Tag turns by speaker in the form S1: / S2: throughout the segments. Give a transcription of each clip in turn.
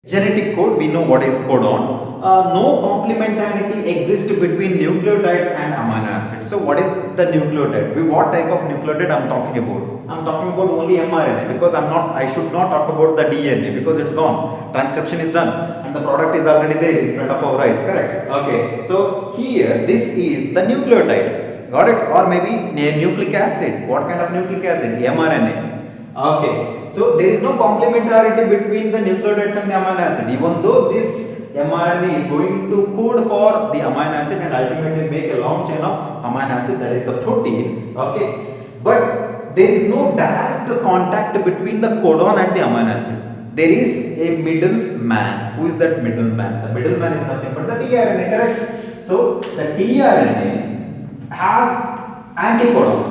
S1: Genetic code, we know what is codon. No complementarity exists between nucleotides and amino acids. So what is the nucleotide? What type of nucleotide I'm talking about? I'm talking about only mRNA because I should not talk about the DNA because it's gone. Transcription is done and the product is already there in front of our eyes, correct? Okay, so here this is the nucleotide. Got it? Or maybe a nucleic acid. What kind of nucleic acid? mRNA. Okay, so there is no complementarity between the nucleotides and the amino acid. Even though this mRNA is going to code for the amino acid and ultimately make a long chain of amino acid, that is the protein. Okay, but there is no direct contact between the codon and the amino acid. There is a middleman. Who is that middleman? The middleman is nothing but the tRNA, correct? So the tRNA has anticodons.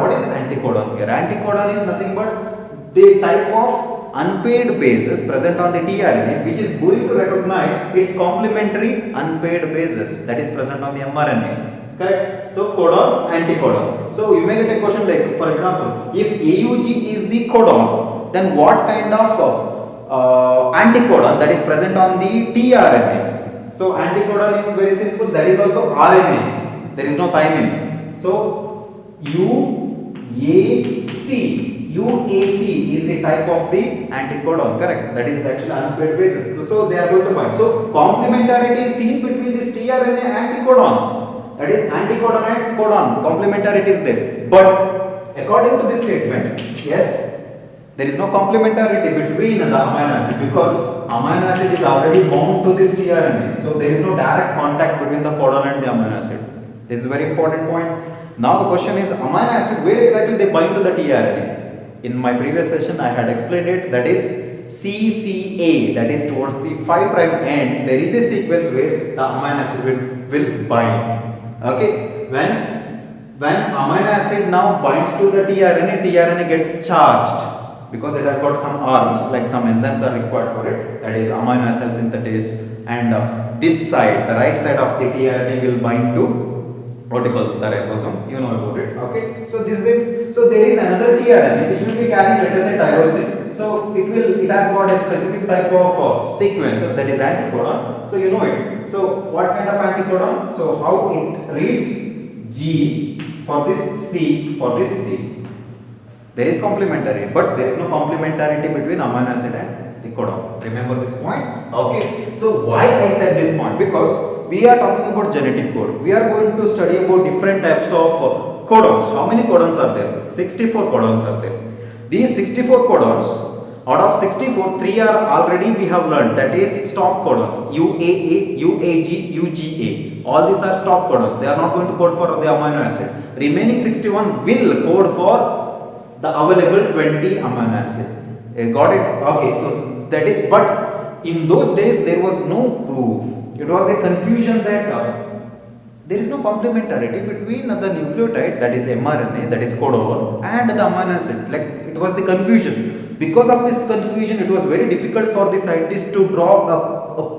S1: What is anticodon here? Anticodon is nothing but the type of unpaired bases present on the tRNA which is going to recognize its complementary unpaired bases that is present on the mRNA. Correct? So codon, anticodon. So you may get a question like, for example, if AUG is the codon, then what kind of anticodon that is present on the tRNA? So anticodon is very simple. That is also RNA. There is no thymine. So UAC is the type of the anticodon, correct? That is actually unpaired basis. So they are going to bind. So complementarity is seen between this tRNA and anticodon. That is anticodon and codon. Complementarity is there. But according to this statement, yes, there is no complementarity between the amino acid because amino acid is already bound to this tRNA. So there is no direct contact between the codon and the amino acid. This is a very important point. Now the question is amino acid, where exactly they bind to the tRNA? In my previous session I had explained it, that is CCA, that is towards the 5' end there is a sequence where the amino acid will bind. Okay, when amino acid now binds to the tRNA gets charged because it has got some arms, like some enzymes are required for it, that is amino acid synthetase, and this side, the right side of the tRNA will bind to what you call the ribosome, you know about it. Okay, so this is it. So there is another tRNA which will be carrying, let us say, tyrosine. So it has got a specific type of sequences, that is anticodon. So you know it. So what kind of anticodon? So how it reads G for this C for this C. There is complementarity, but there is no complementarity between amino acid and the codon. Remember this point? Okay. So why I said this point? Because we are talking about genetic code. We are going to study about different types of codons. How many codons are there? 64 codons are there. These 64 codons, out of 64, 3 are already we have learned, that is stop codons. UAA, UAG, UGA. All these are stop codons. They are not going to code for the amino acid. Remaining 61 will code for the available 20 amino acid. Got it? Okay, so that is, but in those days there was no proof. It was a confusion that there is no complementarity between the nucleotide, that is mRNA, that is codon, and the amino acid. Like, it was the confusion. Because of this confusion, it was very difficult for the scientists to draw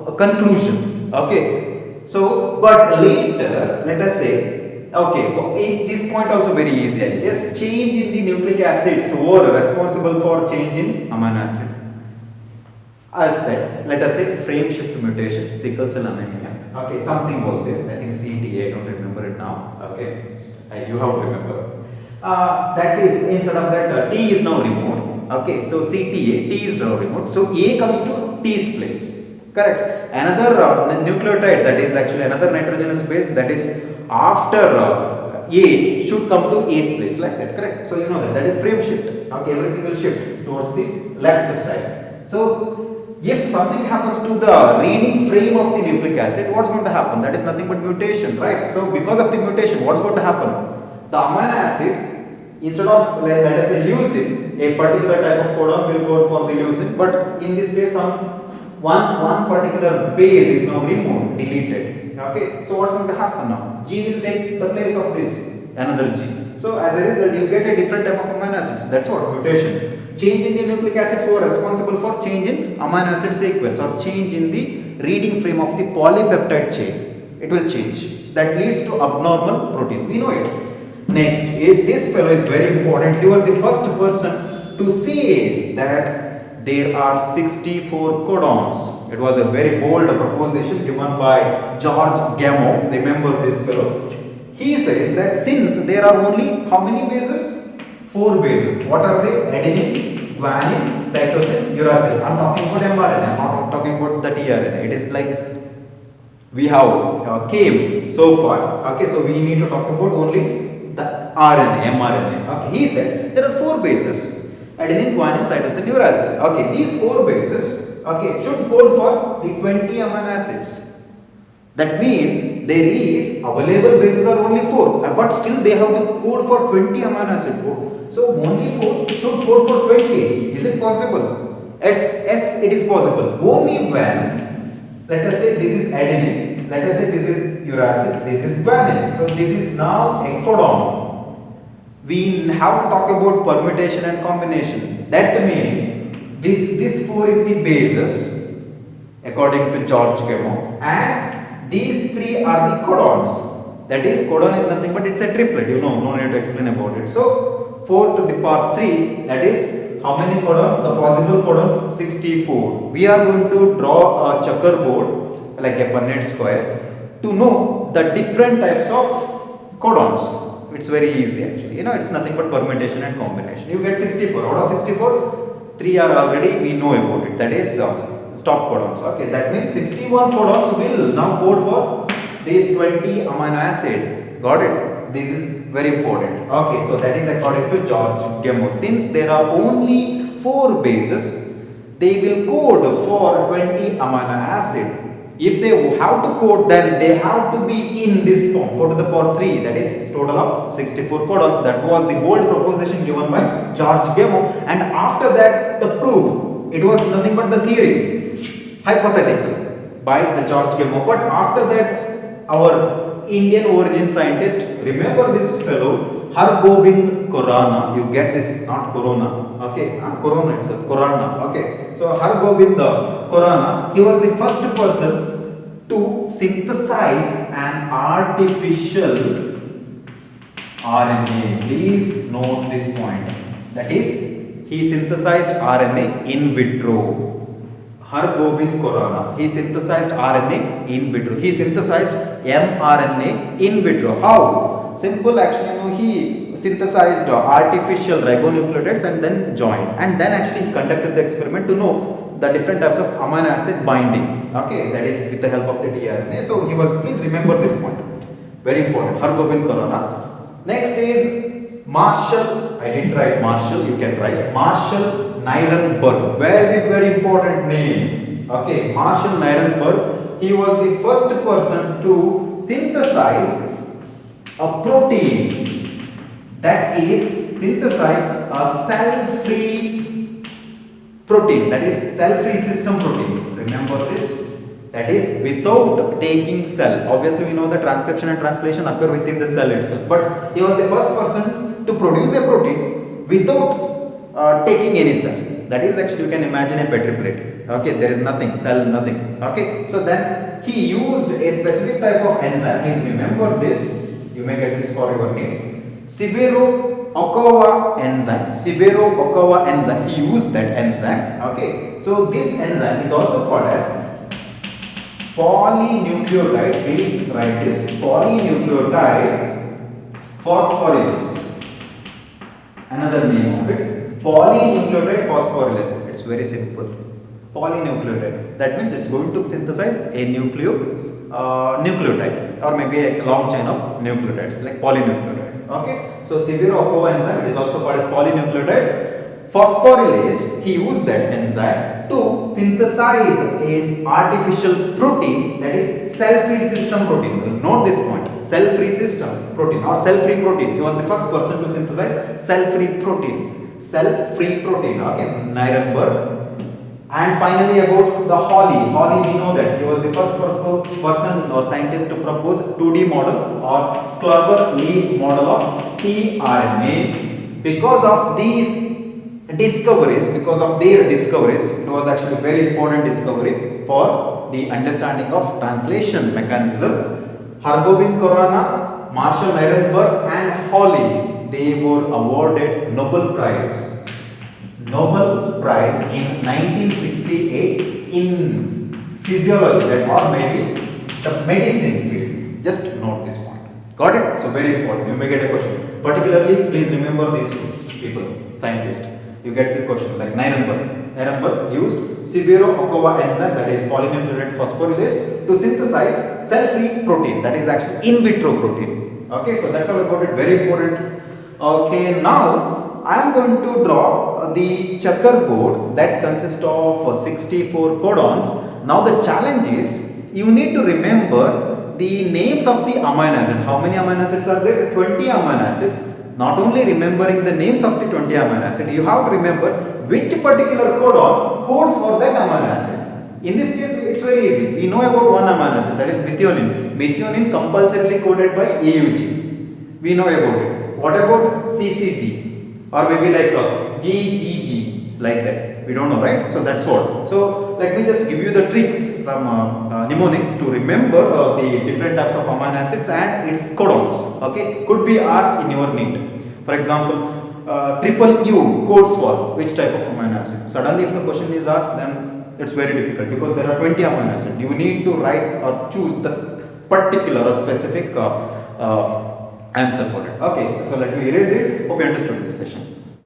S1: a conclusion. Okay. So, but later, let us say, okay, this point also very easy. Yes, change in the nucleic acids were responsible for change in amino acid. As said, let us say frame shift mutation, sickle cell anemia. Okay, something was there. I think CTA, I don't remember it now. Okay, you have to remember. That is, instead of that, T is now removed. Okay, so CTA, T is now removed. So A comes to T's place. Correct. Another nucleotide, that is actually another nitrogenous base, that is after A should come to A's place, like that. Correct. So you know that is frame shift. Okay, everything will shift towards the left side. So if something happens to the reading frame of the nucleic acid, what's going to happen? That is nothing but mutation, right? So because of the mutation, what's going to happen? The amino acid, instead of let us say leucine, a particular type of codon will code for the leucine, but in this case one particular base is now removed, deleted. Okay, so what's going to happen now? G will take the place of this another G. So as a result, you get a different type of amino acids. That's what mutation. Change in the nucleic acids were responsible for change in amino acid sequence or change in the reading frame of the polypeptide chain. It will change. So that leads to abnormal protein. We know it. Next, this fellow is very important. He was the first person to say that there are 64 codons. It was a very bold proposition given by George Gamow. Remember this fellow. He says that since there are only how many bases? 4 bases. What are they? Adenine, guanine, cytosine, uracil. I am talking about mRNA. I am not talking about the tRNA. It is like we have came so far. Okay, so we need to talk about only the RNA, mRNA. Okay, he said there are 4 bases: adenine, guanine, cytosine, uracil. Okay, these 4 bases, okay, should code for the 20 amino acids. That means there is available bases are only 4, but still they have to code for 20 amino acid code. So only 4 should code for 20. Is it possible? Yes, it is possible. Only when, let us say this is adenine, let us say this is uracil, this is guanine. So this is now a codon. We have to talk about permutation and combination. That means this 4 is the bases according to George Gamow, and these 3 are the codons. That is, codon is nothing but it's a triplet. You know, no need to explain about it. So 4 to the power 3, that is how many codons? The possible codons 64. We are going to draw a checkerboard like a Punnett square to know the different types of codons. It's very easy actually. You know, it's nothing but permutation and combination. You get 64. Out of 64, 3 are already we know about it. That is stop codons. Okay, that means 61 codons will now code for these 20 amino acid. Got it? This is very important. Okay, so that is according to George Gamow. Since there are only 4 bases, they will code for 20 amino acid. If they have to code, then they have to be in this form, 4 to the power 3, that is total of 64 codons. That was the bold proposition given by George Gamow, and after that the proof, it was nothing but the theory, hypothetical by the George Gamow. But after that, our Indian origin scientist, remember this fellow, Hargobind Khorana, you get this, not Corona, okay, Corona itself, Khorana, okay. So Hargobind Khorana, he was the first person to synthesize an artificial RNA. Please note this point. That is, he synthesized RNA in vitro. Hargobind Khorana, he synthesized RNA in vitro. He synthesized mRNA in vitro. How? Simple, actually, you know, he synthesized artificial ribonucleotides and then joined. And then actually he conducted the experiment to know the different types of amino acid binding. Okay, that is with the help of the tRNA. So he was, please remember this point. Very important. Hargobind Khorana. Next is Marshall. I didn't write Marshall, you can write Marshall Nirenberg. Very important name. Okay, Marshall Nirenberg. He was the first person to synthesize a protein, that is synthesize a cell-free protein, that is cell-free system protein. Remember this? That is without taking cell. Obviously we know the transcription and translation occur within the cell itself, but he was the first person to produce a protein without taking any cell. That is, actually you can imagine a Petri plate. Okay, there is nothing, cell, nothing. Okay, so then he used a specific type of enzyme. Please remember this. You may get this for your name. Severo-Ochoa enzyme. Severo-Ochoa enzyme. He used that enzyme. Okay. So this enzyme is also called as polynucleotide. Please write this. Polynucleotide phosphorylase. Another name of it. Polynucleotide phosphorylase. It's very simple. Polynucleotide. That means it's going to synthesize a nucleotide, or maybe a long chain of nucleotides like polynucleotide. Okay. So Severo-Ochoa enzyme, it is also called as polynucleotide phosphorylase. He used that enzyme to synthesize a artificial protein, that is cell-free system protein. Note this point. Cell-free system protein or cell-free protein. He was the first person to synthesize cell-free protein. Cell-free protein. Okay. Nirenberg. And finally about the Hawley. Hawley, we know that he was the first person or scientist to propose 2D model or clover leaf model of tRNA. Because of these discoveries, because of their discoveries, it was actually a very important discovery for the understanding of translation mechanism. Hargobind Khorana, Marshall Nirenberg and Hawley, they were awarded Nobel Prize. Nobel Prize in 1968 in physiology, that or maybe the medicine field. Just note this point. Got it? So very important. You may get a question. Particularly, please remember these two people, scientists. You get this question like Nirenberg. Nirenberg used Severo-Ochoa enzyme, that is polynucleotide phosphorylase, to synthesize cell-free protein, that is actually in vitro protein. Okay, so that's all about it. Very important. Okay, now I am going to draw the checkerboard that consists of 64 codons. Now the challenge is you need to remember the names of the amino acid. How many amino acids are there? 20 amino acids. Not only remembering the names of the 20 amino acid, you have to remember which particular codon codes for that amino acid. In this case, it's very easy. We know about one amino acid, that is methionine. Methionine compulsorily coded by AUG. We know about it. What about CCG? Or maybe like GGG, like that. We don't know, right? So that's what. So let me just give you the tricks, some mnemonics to remember the different types of amino acids and its codons. Okay, could be asked in your NEET. For example, triple U codes for which type of amino acid? Suddenly, if the question is asked, then it's very difficult because there are 20 amino acids. You need to write or choose the particular or specific answer for it. Okay, so let me erase it. Hope you understood this session.